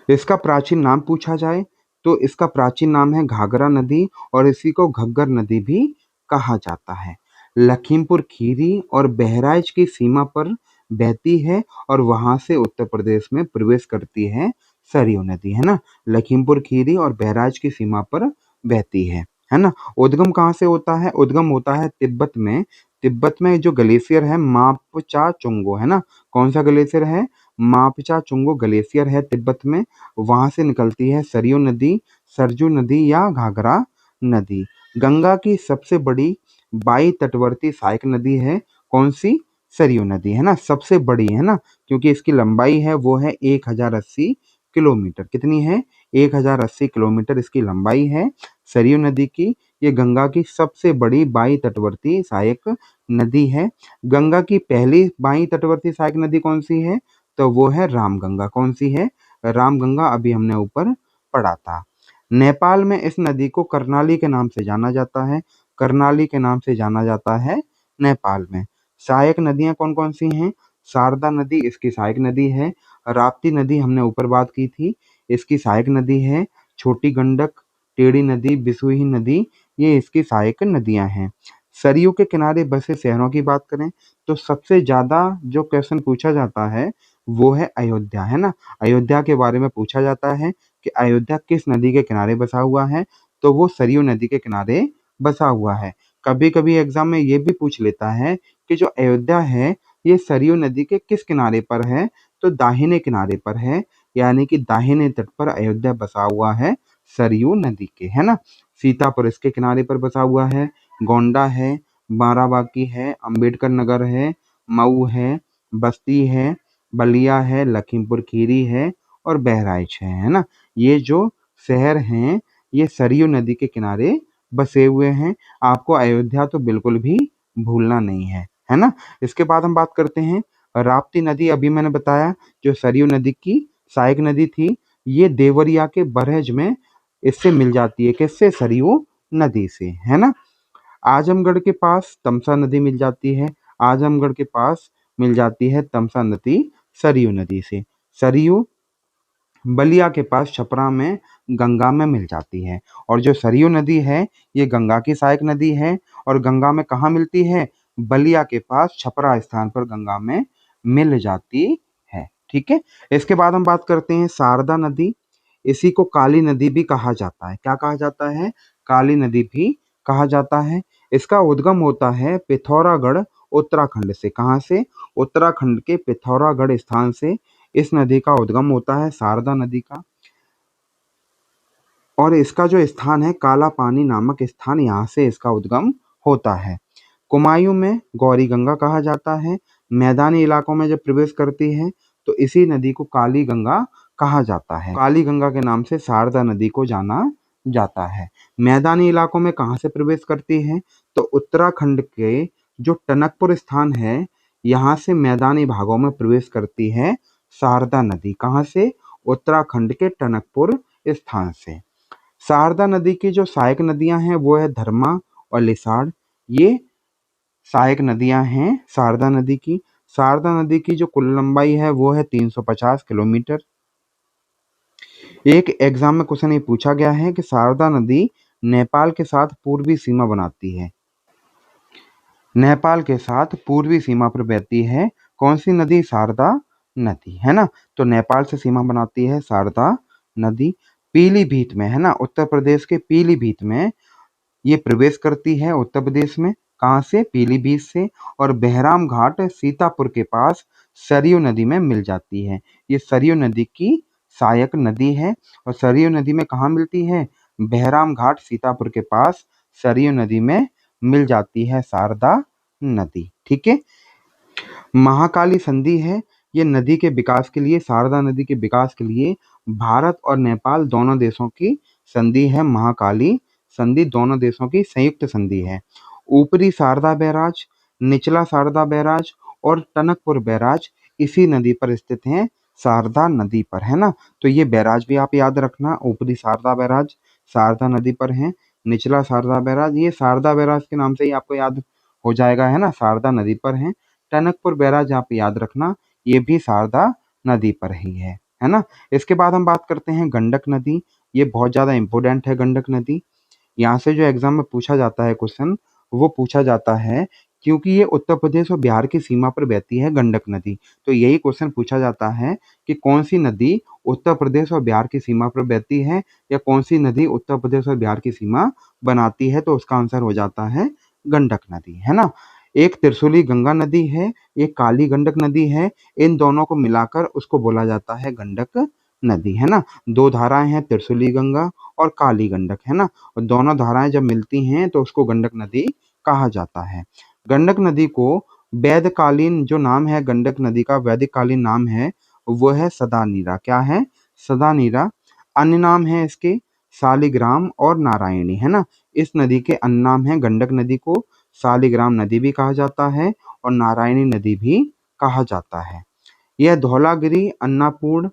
इसका प्राचीन नाम पूछा जाए तो इसका प्राचीन नाम है घाघरा नदी, और इसी को घग्गर नदी भी कहा जाता है। लखीमपुर खीरी और बहराइच की सीमा पर बहती है, और वहां से उत्तर प्रदेश में प्रवेश करती है सरयू नदी, है ना। लखीमपुर खीरी और बहराइच की सीमा पर बहती है ना। उद्गम कहाँ से होता है? उद्गम होता है तिब्बत में। तिब्बत में जो ग्लेशियर है मापचा चुंगो, है ना। कौन सा ग्लेशियर है? मापचा चुंगो ग्लेशियर है तिब्बत में। वहां से निकलती है सरयू नदी, सरजू नदी या घाघरा नदी। गंगा की सबसे बड़ी बाई तटवर्ती सहायक नदी है कौन सी? सरयू नदी, है ना। सबसे बड़ी, है ना, क्योंकि इसकी लंबाई है वो है 1080 किलोमीटर। कितनी है? 1080 किलोमीटर इसकी लंबाई है सरयू नदी की। ये गंगा की सबसे बड़ी बाई तटवर्ती सहायक नदी है। गंगा की पहली बाई तटवर्ती सहायक नदी कौन सी है? तो वो है रामगंगा। कौन सी है? रामगंगा, अभी हमने ऊपर पढ़ा था। नेपाल में इस नदी को कर्णाली के नाम से जाना जाता है। कर्णाली के नाम से जाना जाता है नेपाल में। सहायक नदियां कौन कौन सी हैं? शारदा नदी इसकी सहायक नदी है। राप्ती नदी हमने ऊपर बात की थी, इसकी सहायक नदी है। छोटी गंडक, टेढ़ी नदी, बिसुई नदी, ये इसकी सहायक नदियां हैं। सरयू के किनारे बसे शहरों की बात करें तो सबसे ज्यादा जो क्वेश्चन पूछा जाता है वो है अयोध्या, है ना। अयोध्या के बारे में पूछा जाता है कि अयोध्या किस नदी के किनारे बसा हुआ है, तो वो सरयू नदी के किनारे बसा हुआ है। कभी कभी एग्जाम में ये भी पूछ लेता है कि जो अयोध्या है ये सरयू नदी के किस किनारे पर है, तो दाहिने किनारे पर है, यानी कि दाहिने तट पर अयोध्या बसा हुआ है सरयू नदी के, है ना। सीतापुर इसके किनारे पर बसा हुआ है। गोंडा है, बाराबांकी है, अंबेडकर नगर है, मऊ है, बस्ती है, बलिया है, लखीमपुर खीरी है और बहराइच है ना। ये जो शहर हैं ये सरयू नदी के किनारे बसे हुए हैं। आपको अयोध्या तो बिल्कुल भी भूलना नहीं है ना। इसके बाद हम बात करते हैं राप्ती नदी। अभी मैंने बताया जो सरयू नदी की सहायक नदी थी, ये देवरिया के बरहज में इससे मिल जाती है। किससे? सरयू नदी से, है ना। आजमगढ़ के पास तमसा नदी मिल जाती है। आजमगढ़ के पास मिल जाती है तमसा नदी सरयू नदी से। सरयू बलिया के पास छपरा में गंगा में मिल जाती है। और जो सरयू नदी है ये गंगा की सहायक नदी है, और गंगा में कहाँ मिलती है? बलिया के पास छपरा स्थान पर गंगा में मिल जाती है। ठीक है। इसके बाद हम बात करते हैं शारदा नदी। इसी को काली नदी भी कहा जाता है। क्या कहा जाता है? काली नदी भी कहा जाता है। इसका उद्गम होता है पिथौरागढ़ उत्तराखंड से। कहाँ से? उत्तराखंड के पिथौरागढ़ स्थान से इस नदी का उद्गम होता है, शारदा नदी का। और इसका जो स्थान है काला पानी नामक स्थान, यहाँ से इसका उद्गम होता है। कुमायूं में गौरी गंगा कहा जाता है। मैदानी इलाकों में जब प्रवेश करती है तो इसी नदी को काली गंगा कहा जाता है। काली गंगा के नाम से शारदा नदी को जाना जाता है। मैदानी इलाकों में कहाँ से प्रवेश करती है? तो उत्तराखंड के जो टनकपुर स्थान है यहाँ से मैदानी भागों में प्रवेश करती है शारदा नदी। कहाँ से? उत्तराखंड के टनकपुर स्थान से। शारदा नदी की जो सहायक नदियां हैं वो है धर्मा और लिसाड़। ये सहायक नदियां हैं शारदा नदी की। शारदा नदी की जो कुल लंबाई है वो है 350 किलोमीटर। एक एग्जाम में क्वेश्चन ये पूछा गया है कि शारदा नदी नेपाल के साथ पूर्वी सीमा बनाती है। नेपाल के साथ पूर्वी सीमा पर बहती है कौन सी नदी? शारदा नदी, है ना। तो नेपाल से सीमा बनाती है शारदा नदी। पीलीभीत में, है ना, उत्तर प्रदेश के पीलीभीत में ये प्रवेश करती है उत्तर प्रदेश में। कहाँ से? पीलीभीत से। और बहराम घाट सीतापुर के पास सरयू नदी में मिल जाती है। ये सरयू नदी की सहायक नदी है। और सरयू नदी में कहाँ मिलती है? बहराम घाट सीतापुर के पास सरयू नदी में मिल जाती है शारदा नदी। ठीक है। महाकाली संधि है ये नदी के विकास के लिए, शारदा नदी के विकास के लिए भारत और नेपाल दोनों देशों की संधि है। महाकाली संधि दोनों देशों की संयुक्त संधि है। ऊपरी शारदा बैराज, निचला शारदा बैराज और टनकपुर बैराज इसी नदी पर स्थित हैं, शारदा नदी पर, है ना। तो ये बैराज भी आप याद रखना। ऊपरी शारदा बैराज शारदा नदी पर है, निचला शारदा बैराज ये शारदा बैराज के नाम से ही आपको याद हो जाएगा, है ना, शारदा नदी पर है। टनकपुर बैराज आप याद रखना, ये भी शारदा नदी पर ही है ना। इसके बाद हम बात करते हैं गंडक नदी। ये बहुत ज़्यादा इंपॉर्टेंट है गंडक नदी। यहाँ से जो एग्जाम में पूछा जाता है क्वेश्चन, वो पूछा जाता है क्योंकि ये उत्तर प्रदेश और बिहार की सीमा पर बहती है गंडक नदी। तो यही क्वेश्चन पूछा जाता है कि कौन सी नदी उत्तर प्रदेश और बिहार की सीमा पर बहती है, या कौन सी नदी उत्तर प्रदेश और बिहार की सीमा बनाती है। तो उसका आंसर हो जाता है गंडक नदी, है ना। एक त्रिशूली गंगा नदी है, एक काली गंडक नदी है। इन दोनों को मिलाकर उसको बोला जाता है गंडक नदी, है ना। दो धाराएं हैं, त्रिशूली गंगा और काली गंडक, है ना। और दोनों धाराएं जब मिलती हैं तो उसको गंडक नदी कहा जाता है। गंडक नदी को वैदिककालीन जो नाम है, गंडक नदी का वैदिककालीन नाम है, वो है सदानीरा। क्या है? सदानीरा। अन्य नाम है इसके शालिग्राम और नारायणी, है ना। इस नदी के अन्य नाम है, गंडक नदी को शालिग्राम नदी भी कहा जाता है और नारायणी नदी भी कहा जाता है। यह धौलागिरी, अन्नापुर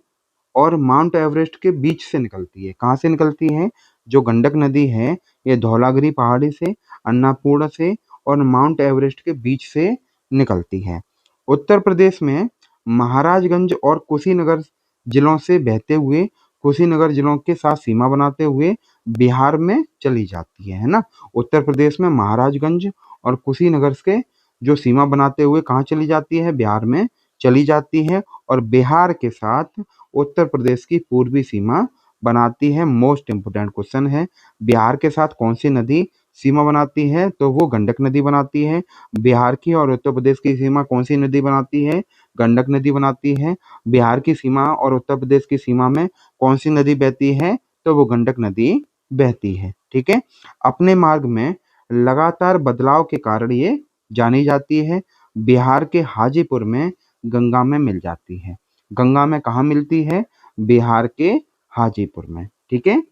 और माउंट एवरेस्ट के बीच से निकलती है। कहाँ से निकलती है? जो गंडक नदी है, ये धौलागिरी पहाड़ी से, अन्नापूर्णा से और माउंट एवरेस्ट के बीच से निकलती है। उत्तर प्रदेश में महाराजगंज और कुशीनगर जिलों से बहते हुए, कुशीनगर जिलों के साथ सीमा बनाते हुए बिहार में चली जाती है ना। उत्तर प्रदेश में महाराजगंज और कुशीनगर के जो सीमा बनाते हुए कहाँ चली जाती है? बिहार में चली जाती है और बिहार के साथ उत्तर प्रदेश की पूर्वी सीमा बनाती है। मोस्ट इंपोर्टेंट क्वेश्चन है, बिहार के साथ कौन सी नदी सीमा बनाती है? तो वो गंडक नदी बनाती है। बिहार की और उत्तर प्रदेश की सीमा कौन सी नदी बनाती है? गंडक नदी बनाती है। बिहार की सीमा और उत्तर प्रदेश की सीमा में कौन सी नदी बहती है? तो वो गंडक नदी बहती है, ठीक है। अपने मार्ग में लगातार बदलाव के कारण ये जानी जाती है। बिहार के हाजीपुर में गंगा में मिल जाती है। गंगा में कहाँ मिलती है? बिहार के हाजीपुर में, ठीक है।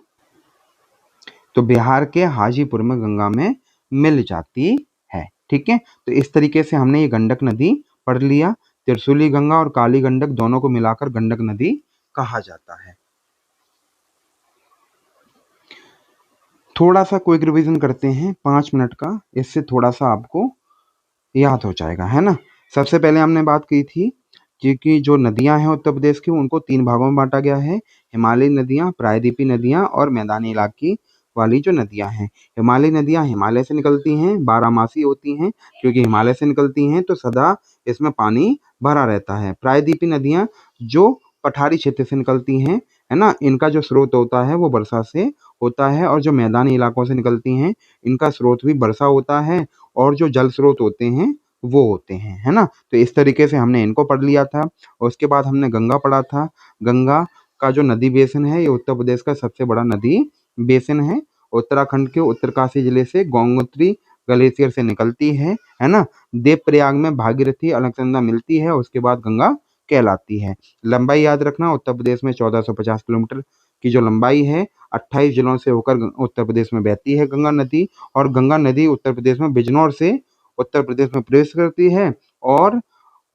तो बिहार के हाजीपुर में गंगा में मिल जाती है, ठीक है। तो इस तरीके से हमने ये गंडक नदी पढ़ लिया। त्रिशूली गंगा और काली गंडक दोनों को मिलाकर गंडक नदी कहा जाता है। थोड़ा सा क्विक रिवीजन करते हैं 5 मिनट का, इससे थोड़ा सा आपको याद हो जाएगा, है ना। सबसे पहले हमने बात की थी कि जो नदियां हैं उत्तर प्रदेश की, उनको 3 भागों में बांटा गया है। हिमालयी नदियां, प्रायद्वीपीय नदियां और मैदानी इलाके वाली जो नदियां हैं। हिमालयी नदियां हिमालय से निकलती हैं, बारहमासी होती हैं, क्योंकि हिमालय से निकलती हैं तो सदा इसमें पानी भरा रहता है। प्रायद्वीपीय नदियां जो पठारी क्षेत्र से निकलती हैं, है ना, इनका जो स्रोत होता है वो वर्षा से होता है। और जो मैदानी इलाकों से निकलती हैं, इनका स्रोत भी वर्षा होता है और जो जल स्रोत होते हैं वो होते हैं, है ना। तो इस तरीके से हमने इनको पढ़ लिया था। और उसके बाद हमने गंगा पढ़ा था। गंगा का जो नदी बेसिन है, ये उत्तर प्रदेश का सबसे बड़ा नदी बेसिन है। उत्तराखंड के उत्तरकाशी जिले से गंगोत्री ग्लेशियर से निकलती है ना। देवप्रयाग में भागीरथी अलकनंदा मिलती है, उसके बाद गंगा कहलाती है। लंबाई याद रखना, उत्तर प्रदेश में 1450 किलोमीटर की जो लंबाई है, 28 जिलों से होकर उत्तर प्रदेश में बहती है गंगा नदी। और गंगा नदी उत्तर प्रदेश में बिजनौर से उत्तर प्रदेश में प्रवेश करती है और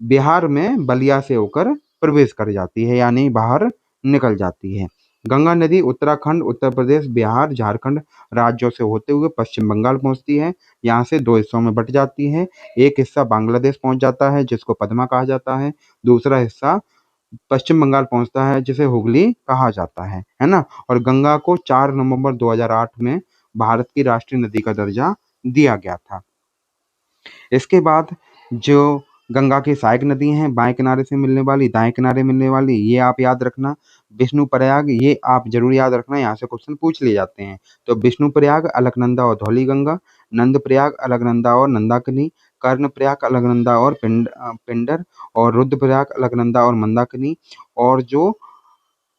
बिहार में बलिया से होकर प्रवेश कर जाती है, यानी बाहर निकल जाती है। गंगा नदी उत्तराखंड, उत्तर प्रदेश, बिहार, झारखंड राज्यों से होते हुए पश्चिम बंगाल पहुंचती है। यहाँ से 2 हिस्सों में बट जाती है। एक हिस्सा बांग्लादेश पहुंच जाता है, जिसको पद्मा कहा जाता है। दूसरा हिस्सा पश्चिम बंगाल पहुंचता है, जिसे हुगली कहा जाता है ना। और गंगा को 4 नवंबर 2008 में भारत की राष्ट्रीय नदी का दर्जा दिया गया था। इसके बाद जो गंगा की सहायक नदी हैं, बाएं किनारे से मिलने वाली, दाएं किनारे मिलने वाली, ये आप याद रखना। विष्णु प्रयाग, ये आप जरूर याद रखना, यहाँ से क्वेश्चन पूछ लिए जाते हैं। तो विष्णु प्रयाग, अलकनंदा और धौली गंगा, नंद प्रयाग, अलकनंदा और नंदाकिनी, कर्ण प्रयाग, अलकनंदा और पिंडर, और रुद्र प्रयाग, अलकनंदा और मंदाकिनी, और जो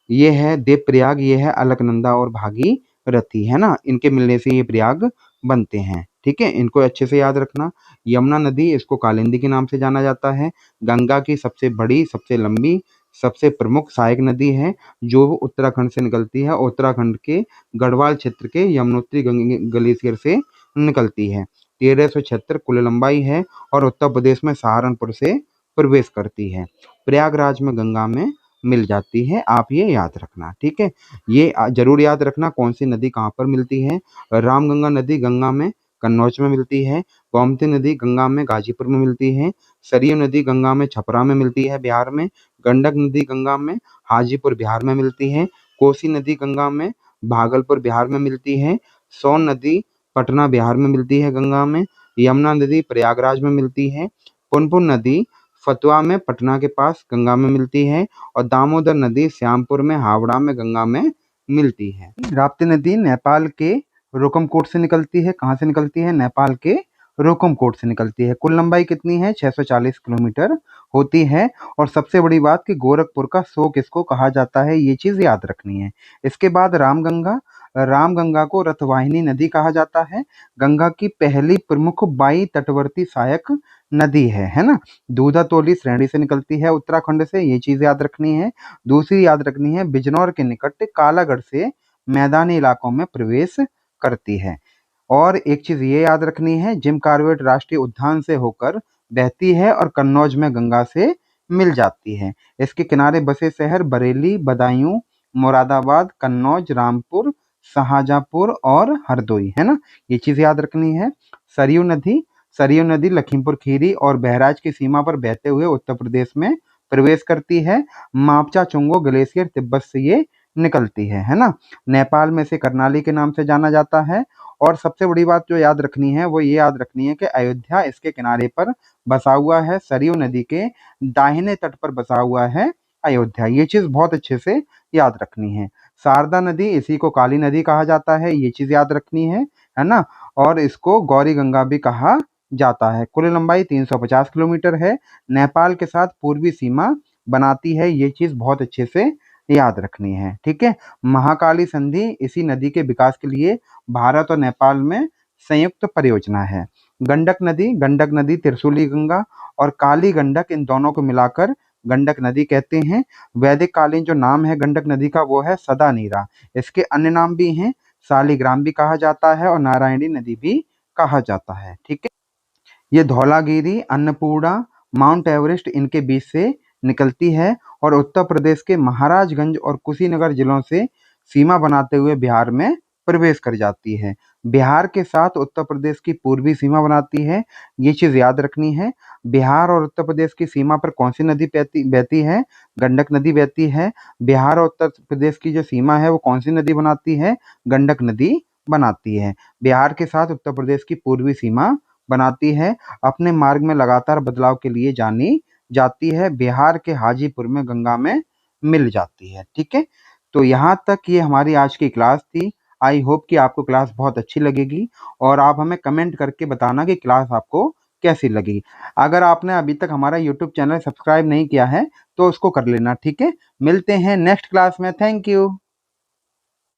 ये है देव प्रयाग, ये है अलकनंदा और भागीरथी, है ना। इनके मिलने से ये प्रयाग बनते हैं, ठीक है। इनको अच्छे से याद रखना। यमुना नदी, इसको कालिंदी के नाम से जाना जाता है। गंगा की सबसे बड़ी, सबसे लंबी, सबसे प्रमुख सहायक नदी है, जो उत्तराखंड से निकलती है। उत्तराखंड के गढ़वाल क्षेत्र के यमुनोत्री ग्लेशियर से निकलती है। 1376 कुल लंबाई है और उत्तर प्रदेश में सहारनपुर से प्रवेश करती है। प्रयागराज में गंगा में मिल जाती है, आप ये याद रखना, ठीक है। ये जरूर याद रखना कौन सी नदी कहाँ पर मिलती है। रामगंगा नदी गंगा में कन्नौज में मिलती है। गोमती नदी गंगा में गाजीपुर में मिलती है। सरयू नदी गंगा में छपरा में मिलती है बिहार में। गंडक नदी गंगा में हाजीपुर बिहार में मिलती है। कोसी नदी गंगा में भागलपुर बिहार में मिलती है। सोन नदी पटना बिहार में मिलती है गंगा में। यमुना नदी प्रयागराज में मिलती है। पुनपुन नदी फतवा में पटना के पास गंगा में मिलती है। और दामोदर नदी श्यामपुर में हावड़ा में गंगा में मिलती है। राप्ती नदी नेपाल के रुकमकोट से निकलती है। कहाँ से निकलती है? नेपाल के रुकमकोट से निकलती है। कुल लंबाई कितनी है? 640 किलोमीटर होती है। और सबसे बड़ी बात कि गोरखपुर का शोक इसको कहा जाता है, ये चीज याद रखनी है। इसके बाद रामगंगा को रथवाहिनी नदी कहा जाता है। गंगा की पहली प्रमुख बाई तटवर्ती सहायक नदी है ना। दूधातोली श्रेणी से निकलती है उत्तराखंड से, ये चीज याद रखनी है। दूसरी याद रखनी है बिजनौर के निकट कालागढ़ से मैदानी इलाकों में प्रवेश करती है। और एक चीज ये याद रखनी है, जिम कॉर्बेट राष्ट्रीय उद्यान से होकर बहती है और कन्नौज में गंगा से मिल जाती है। इसके किनारे बसे शहर बरेली, बदायूं, मुरादाबाद, कन्नौज, रामपुर, शाहजहांपुर और हरदोई, है ना। ये चीज याद रखनी है। सरयू नदी लखीमपुर खीरी और बहराइच की सीमा पर बहते हुए उत्तर प्रदेश में प्रवेश करती है। मापचा चुंगो ग्लेशियर तिब्बत से ये निकलती है ना। नेपाल में इसे करनाली के नाम से जाना जाता है। और सबसे बड़ी बात जो याद रखनी है वो ये याद रखनी है कि अयोध्या इसके किनारे पर बसा हुआ है। सरयू नदी के दाहिने तट पर बसा हुआ है अयोध्या। ये चीज बहुत अच्छे से याद रखनी है। शारदा नदी, इसी को काली नदी कहा जाता है, ये चीज याद रखनी है ना। और इसको गौरी गंगा भी कहा जाता है। कुल लंबाई 350 किलोमीटर है। नेपाल के साथ पूर्वी सीमा बनाती है, ये चीज बहुत अच्छे से याद रखनी है। ठीक है। महाकाली संधि इसी नदी के विकास के लिए भारत और नेपाल में संयुक्त परियोजना है। गंडक नदी त्रिशूली गंगा और काली गंडक, इन दोनों को मिलाकर गंडक नदी कहते हैं। वैदिक कालीन जो नाम है गंडक नदी का वो है सदा नीरा। इसके अन्य नाम भी हैं, शालिग्राम भी कहा जाता है और नारायणी नदी भी कहा जाता है। ठीक है। ये धौलागिरी, अन्नपूर्णा, माउंट एवरेस्ट इनके बीच से निकलती है और उत्तर प्रदेश के महाराजगंज और कुशीनगर जिलों से सीमा बनाते हुए बिहार में प्रवेश कर जाती है। बिहार के साथ उत्तर प्रदेश की पूर्वी सीमा बनाती है, ये चीज याद रखनी है। बिहार और उत्तर प्रदेश की सीमा पर कौन सी नदी बहती है? गंडक नदी बहती है। बिहार और उत्तर प्रदेश की जो सीमा है वो कौन सी नदी बनाती है? गंडक नदी बनाती है। बिहार के साथ उत्तर प्रदेश की पूर्वी सीमा बनाती है। अपने मार्ग में लगातार बदलाव के लिए जानी जाती है। बिहार के हाजीपुर में गंगा में मिल जाती है। ठीक है। तो यहाँ तक ये हमारी आज की क्लास थी। आई होप कि आपको क्लास बहुत अच्छी लगेगी और आप हमें कमेंट करके बताना कि क्लास आपको कैसी लगी। अगर आपने अभी तक हमारा यूट्यूब चैनल सब्सक्राइब नहीं किया है तो उसको कर लेना। ठीक है। मिलते हैं नेक्स्ट क्लास में। Thank you.